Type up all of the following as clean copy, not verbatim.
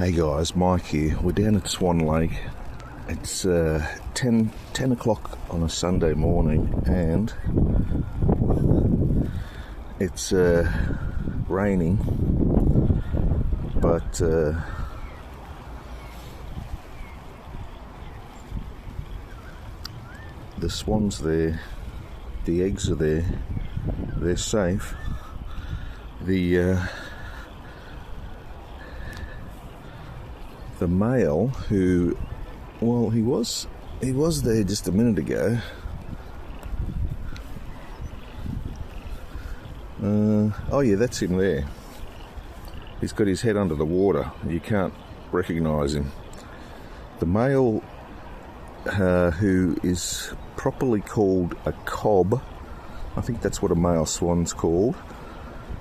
Hey guys, Mike here. We're down at Swan Lake. It's 10 o'clock on a Sunday morning and it's raining, but the swan's there, the eggs are there, they're safe. The male, who, well, he was there just a minute ago. Oh yeah, that's him there. He's got his head under the water. You can't recognise him. The male, who is properly called a cob, I think that's what a male swan's called,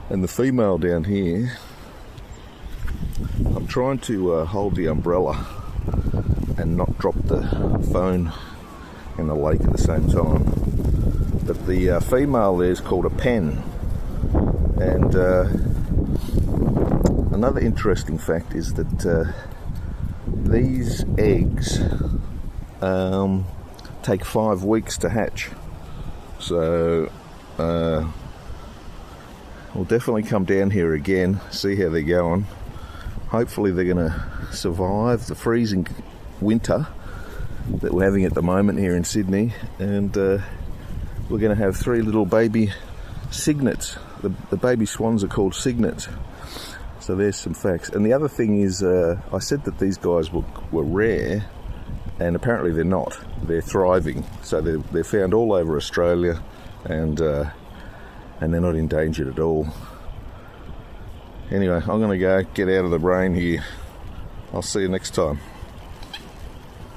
and the female down here, I'm trying to hold the umbrella and not drop the phone in the lake at the same time. But the female there is called a pen. And another interesting fact is that these eggs take 5 weeks to hatch. So we'll definitely come down here again, see how they're going. Hopefully they're going to survive the freezing winter that we're having at the moment here in Sydney, and we're going to have 3 little baby cygnets. The baby swans are called cygnets. So there's some facts. And the other thing is, I said that these guys were rare, and apparently they're not. They're thriving. So they're found all over Australia, and they're not endangered at all. Anyway, I'm going to go get out of the rain here. I'll see you next time.